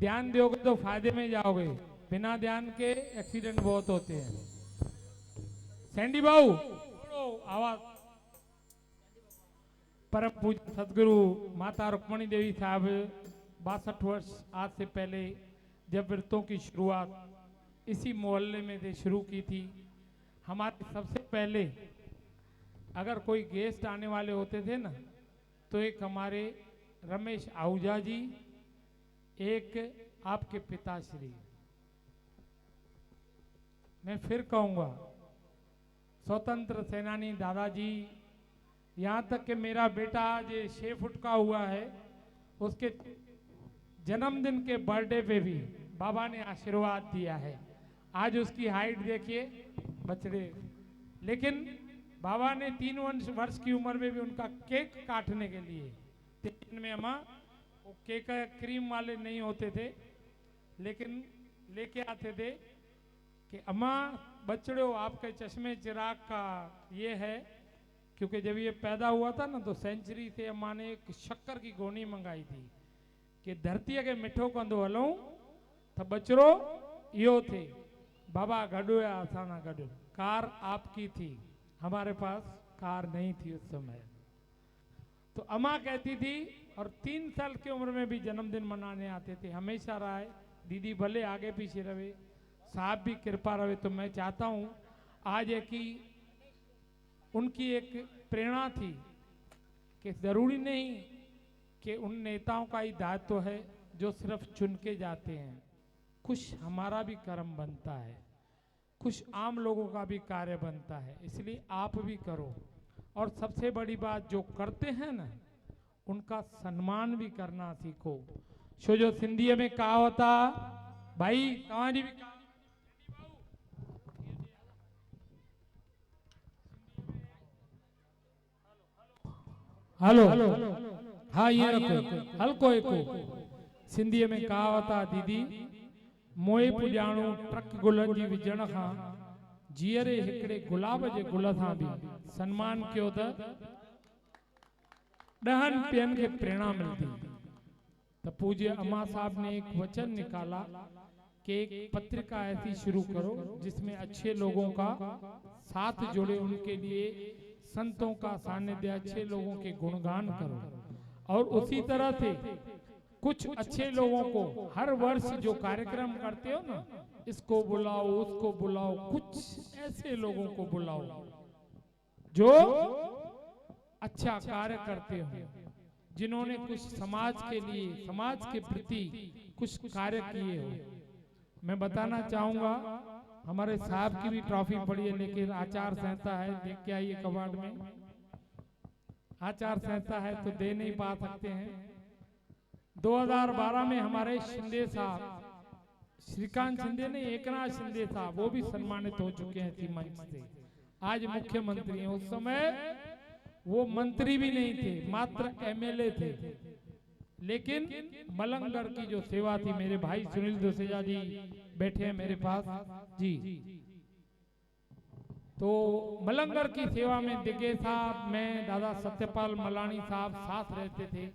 ध्यान दोगे तो फायदे में जाओगे, बिना ध्यान के एक्सीडेंट बहुत होते हैं। सैंडी बाबू आवाज। परम पूज्य सदगुरु माता रुक्मणी देवी साहब 62 वर्ष आज से पहले जब व्रतों की शुरुआत इसी मोहल्ले में से शुरू की थी। हमारे सबसे पहले अगर कोई गेस्ट आने वाले होते थे ना, तो एक हमारे रमेश आहूजा जी, एक आपके पिताश्री, मैं फिर कहूंगा स्वतंत्र सेनानी दादाजी, यहाँ तक कि मेरा बेटा आज 6 फुट का हुआ है, उसके जन्मदिन के बर्थडे पे भी बाबा ने आशीर्वाद दिया है। आज उसकी हाइट देखिए बछड़े, लेकिन बाबा ने 3 वर्ष की उम्र में भी उनका केक काटने के लिए, 3 में अम्मा वो केक क्रीम वाले नहीं होते थे, लेकिन लेके आते थे कि अम्मा बच्चों आपके चश्मे चिराग का ये है, क्योंकि जब ये पैदा हुआ था ना तो सेंचुरी से अम्मा ने एक शक्कर की गोनी मंगाई थी कि धरती के मिठो कंदो हलूं तो बचड़ो यो थे बाबा गडो या आसाना गडो। कार आपकी थी, हमारे पास कार नहीं थी उस समय। तो अम्मा कहती थी, और 3 साल की उम्र में भी जन्मदिन मनाने आते थे, हमेशा रहा है। दीदी भले आगे पीछे रहे, साहब भी कृपा रहे। तो मैं चाहता हूं आज है कि उनकी एक प्रेरणा थी कि जरूरी नहीं कि उन नेताओं का ही दायित्व है जो सिर्फ चुन के जाते हैं, कुछ हमारा भी कर्म बनता है, कुछ आम लोगों का भी कार्य बनता है, इसलिए आप भी करो। और सबसे बड़ी बात, जो करते हैं ना उनका सम्मान भी करना सीखो। सो जो सिंधी में कहा होता भाई तव्हांजी भी हेलो हाँ ये रखो हल्को एको सिंधी में कहा होता दीदी मोए पुॼाणो ट्रक गुल जी विझण खां जीअरे हिकड़े गुलाब जे गुल सां भी सम्मान कयो त 10 पियन के प्रेरणा मिलती। तो पूज्य अम्मा साहब ने एक वचन निकाला कि एक पत्रिका ऐसी शुरू करो जिसमें अच्छे लोगों का साथ जुड़े, उनके लिए संतों का सानिध्य, अच्छे लोगों के गुणगान करो। और उसी तरह से कुछ अच्छे लोगों को हर वर्ष जो कार्यक्रम करते हो ना, इसको बुलाओ उसको बुलाओ, कुछ ऐसे लोगों को बुलाओ जो अच्छा कार्य करते हो, जिन्होंने कुछ समाज के लिए, समाज के प्रति कुछ कार्य किए हो। मैं बताना चाहूंगा हमारे साहब की भी ट्रॉफी पड़ी है, लेकिन आचार संहिता है, देख के आइए कबाड़ में, आचार संहिता है तो दे नहीं पा सकते हैं। 2012 में हमारे शिंदे साहब, श्रीकांत शिंदे ने एकनाथ शिंदे साहब, वो भी सम्मानित हो चुके हैं इसी मंच से, आज मुख्यमंत्री हैं। उस समय वो मंत्री भी नहीं थे, मात्र एमएलए थे, लेकिन मलंगगढ़ की जो सेवा थी, मेरे भाई सुनील दुसेजा जी बैठे हैं मेरे पास जी, तो मलंगगढ़ की सेवा में दिग्गे साहब, मैं, दादा सत्यपाल मलानी साहब साथ रहते थे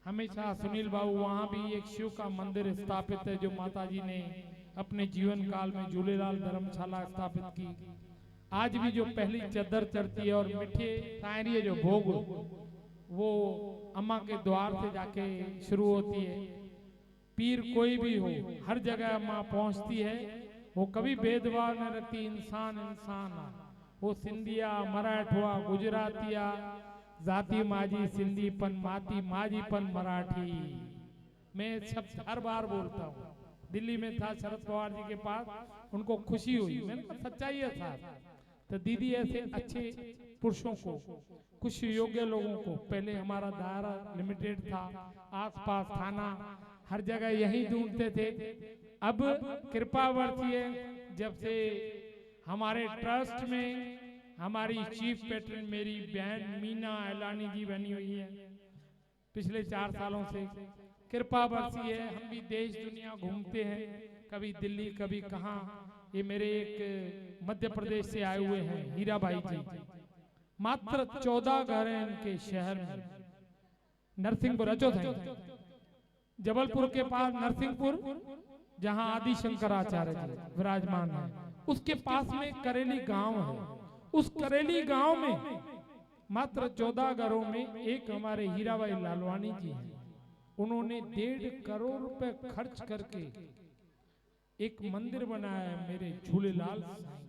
हमेशा। सुनील बाबू, वहां भी एक शिव का मंदिर स्थापित है जो माता जी ने अपने जीवन काल में झूलेलाल धर्मशाला स्थापित की। आज भी जो पहली चद्दर चढ़ती है और मीठे तायरी जो भोग वो अम्मा के द्वार से जाके शुरू होती है। पीर कोई भी हो, हर जगह अम्मा पहुंचती है, वो कभी भेदभाव न रखती, इंसान इंसान, वो सिंधिया, मराठवा, गुजरातिया, जाति माजी, सिंधीपन माती, माजीपन मराठी। मैं शब्द हर बार बोलता हूँ। दिल्ली में था शरद पवार जी के पास, उनको खुशी हुई, मैंने कहा सच्चाई है साहब। तो दीदी ऐसे अच्छे पुरुषों को, कुछ योग्य लोगों को, पहले हमारा दायरा लिमिटेड था, आसपास थाना, हर जगह यही ढूंढते थे। अब कृपा बरसी है जब से हमारे ट्रस्ट में हमारी चीफ पैट्रन मेरी बहन मीना एलानी जी बनी हुई है, पिछले 4 सालों से कृपा बरसी है। हम भी देश दुनिया घूमते हैं, कभी दिल्ली कभी कहाँ। ये मेरे एक मध्य प्रदेश से आए हुए हैं हीरा भाई जी, मात्र 14 घर हैं इनके शहर में, नरसिंहपुर अचो थे जबलपुर के पास नरसिंहपुर, जहां आदि शंकराचार्य जी विराजमान है, उसके पास में करेली गांव है। उस करेली गांव में मात्र 14 घरों में एक हमारे हीराबाई लालवानी जी हैं। उन्होंने 1.5 करोड़ रुपए खर्च करके एक मंदिर बनाया है मेरे झूलेलाल साईं का।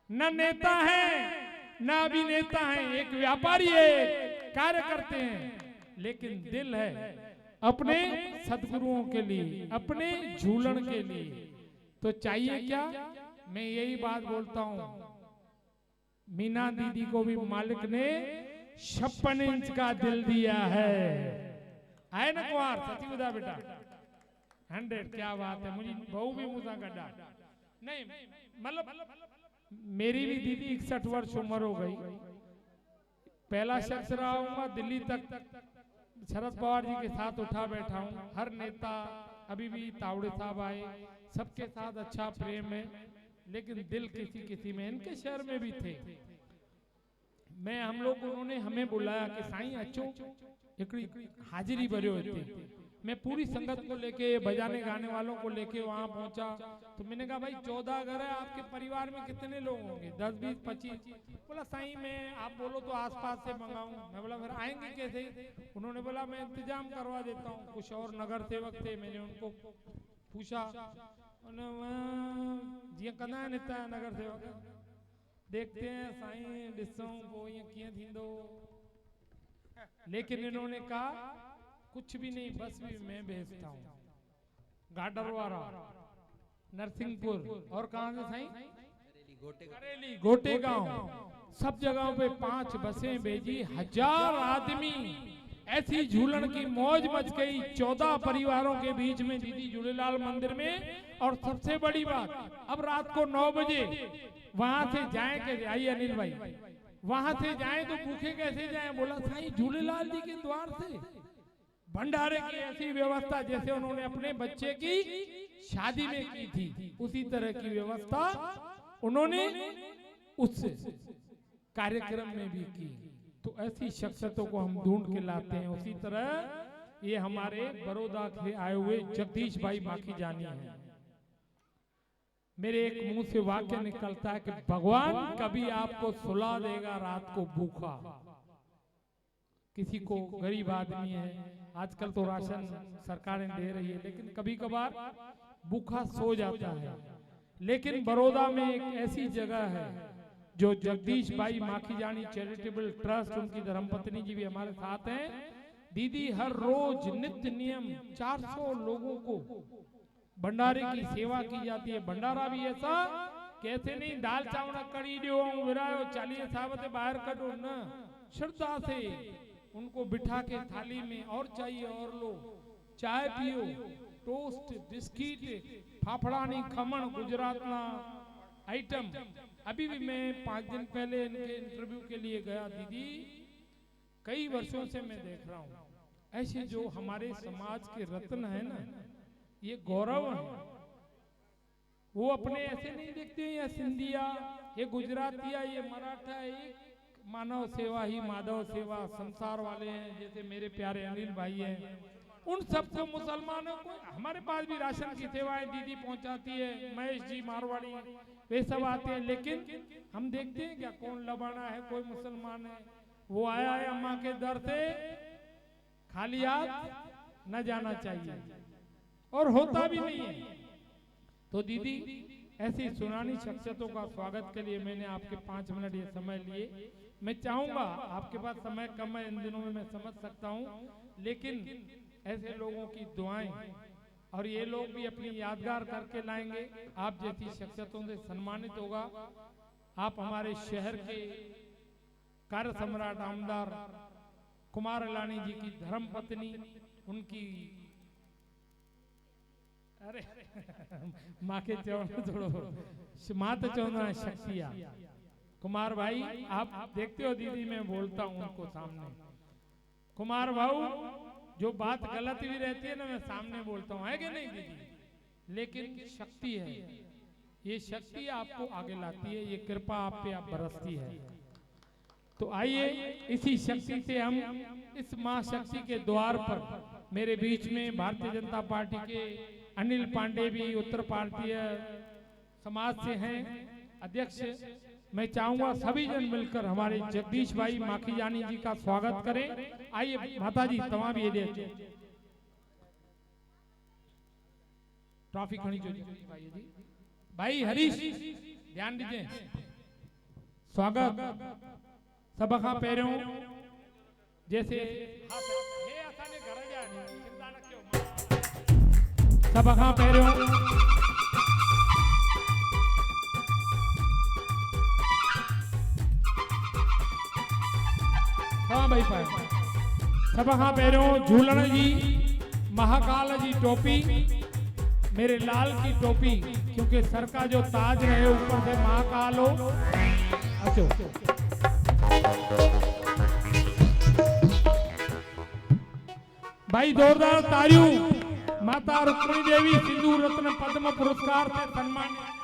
न नेता है न अभिनेता है, एक व्यापारी है, कार्य करते हैं, लेकिन दिल है अपने सदगुरुओं के लिए, अपने झूलन के लिए। तो चाहिए क्या? मैं यही बात बोलता हूं, मीना दीदी को भी मालिक ने 56 इंच का दिल दिया है। आए ना कुमार, सची बता बेटा, 100। क्या बात है, मुझे बहु भी मुझा गड्ढा नहीं, मतलब मेरी भी दीदी 61 वर्ष उम्र हो गई। पहला शख्स रहा हूँ दिल्ली तक शरद पवार जी के साथ उठा बैठा हूँ। हर नेता, अभी भी तावड़े साहब आए, सबके साथ अच्छा प्रेम है, लेकिन दिल किसी किसी में, इनके शहर में भी थे। मैं हम लोग, उन्होंने हमें बुलाया कि साईं अच्छो एकड़ी हाजिरी भरे होती। मैं पूरी संगत को लेके, बजाने गाने वालों को लेके वहां पहुंचा। तो मैंने कहा भाई 14 घर है, आपके परिवार में कितने लोग होंगे? 10, 20, 25। बोला साईं मैं, आप बोलो तो आसपास से मंगाऊं। मैं बोला फिर आएंगे कैसे? उन्होंने बोला मैं इंतजाम करवा देता हूँ। कुछ और नगर सेवक थे, मैंने उनको पूछा, जी कदा नेता नगर सेवक, देखते हैं साईं ॾिसूं पोइ ये कीअं थींदो। लेकिन इन्होंने कहा कुछ भी नहीं, बस भी मैं भेजता हूँ। गाडरवारा, नरसिंहपुर और कहां से साईं? करेली, गोटे गांव, सब जगहों पे 5 बसें भेजी। 1000 आदमी, ऐसी झूलन की मौज मच गई 14 परिवारों के बीच में दीदी झूलेलाल मंदिर में। और सबसे बड़ी बात, अब रात को 9 बजे वहां से जाए कैसे? आइए अनिल भाई, वहां से जाए तो भूखे कैसे जाए? बोला साईं झूलेलाल जी के द्वार से भंडारे की ऐसी व्यवस्था जैसे उन्होंने अपने बच्चे की शादी में की थी, उसी तरह की व्यवस्था उन्होंने उस कार्यक्रम में भी की। तो ऐसी शख्सियतों को हम ढूंढ के लाते हैं। उसी तरह ये हमारे बड़ौदा से आए हुए जगदीश भाई माखीजानी हैं। मेरे एक मुंह से वाक्य निकलता है कि भगवान कभी आपको सुला देगा रात को भूखा। किसी को गरीब आदमी है, आजकल तो राशन सरकारें दे रही है, लेकिन कभी कभार भूखा सो जाता है। लेकिन बड़ौदा में एक ऐसी जगह है जो जगदीश भाई माखीजानी चैरिटेबल ट्रस्ट, उनकी धर्मपत्नी जी भी हमारे साथ हैं। दीदी हर रोज नित्य नियम 400 लोगों को भंडारे की सेवा की जाती है। भंडारा भी ऐसा कैसे नहीं, दाल चावल कड़ी दो विरायो 40 साहब बाहर कटो न, श्रद्धा से उनको बिठा के थाली में और चाहिए और लो, चाय पियो, टोस्ट, बिस्किट, फाफड़ानी, खमण, गुजरात ना आइटम। अभी भी मैं 5 दिन पहले इनके इंटरव्यू के लिए गया। दीदी कई वर्षों से मैं देख रहा हूँ, ऐसे जो हमारे समाज के रत्न है ना, ये गौरव है। वो अपने ऐसे नहीं देखते हैं, ये सिंधिया, ये गुजरातिया, ये मराठा, ये मानव सेवा ही माधव सेवा, संसार वाले हैं जैसे मेरे प्यारे अनिल भाई हैं। उन सबको, मुसलमानों को, हमारे पास भी राशन की सेवाएं दीदी पहुंचाती है, महेश जी मारवाड़ी, वे सब आते हैं। लेकिन हम देखते हैं क्या कौन लबाना है, कोई मुसलमान है, वो आया है अम्मा के दर से, खाली हाथ न जाना चाहिए, और होता भी नहीं है। तो दीदी ऐसी सुनानी शख्सियतों का स्वागत के लिए मैंने आपके 5 मिनट ये समय लिए। मैं चाहूंगा, आपके पास समय कम है इन दिनों में, मैं समझ सकता हूँ, लेकिन ऐसे लोगों की दुआएं, और ये लोग भी अपनी यादगार करके लाएंगे। आप जैसी शख्सियतों से सम्मानित होगा। आप हमारे शहर के कार्य सम्राट आमदार कुमार लानी जी की धर्मपत्नी, उनकी अरे माँ के चौना छोड़ो, मात चौना शक्तिया कुमार भाई, आप देखते हो दीदी मैं बोलता हूँ उनको सामने, कुमार भाऊ जो बात गलत भी रहती है ना, मैं सामने बोलता हूँ, है कि नहीं दीदी? लेकिन शक्ति है, ये शक्ति आपको आगे लाती है, ये कृपा आप पे आप बरसती है। तो आइए इसी शक्ति से हम इस माँ शक्ति के द्वार पर मेरे बीच में भारतीय जनता पार्टी के अनिल पांडे भी उत्तर भारतीय समाज से हैं अध्यक्ष। मैं चाहूंगा सभी जन मिलकर हमारे जगदीश भाई माखीजानी जी का स्वागत करें। आइए माता जी तमाम ये दे ट्रॉफी खड़ी जो भाई हरीश ध्यान दीजिए। स्वागत सब खां पहिरियों जैसे सब खां पहिरियों हाँ भाई पाए सब खां पहिरियों झूलण जी महाकाल जी टोपी मेरे लाल की टोपी क्योंकि सर का जो ताज रहे ऊपर से महाकाल हो। अच्छो भाई जोरदार तालियों। माता रुक्मिणी देवी सिंधु रत्न पद्म पुरस्कार से सम्मानित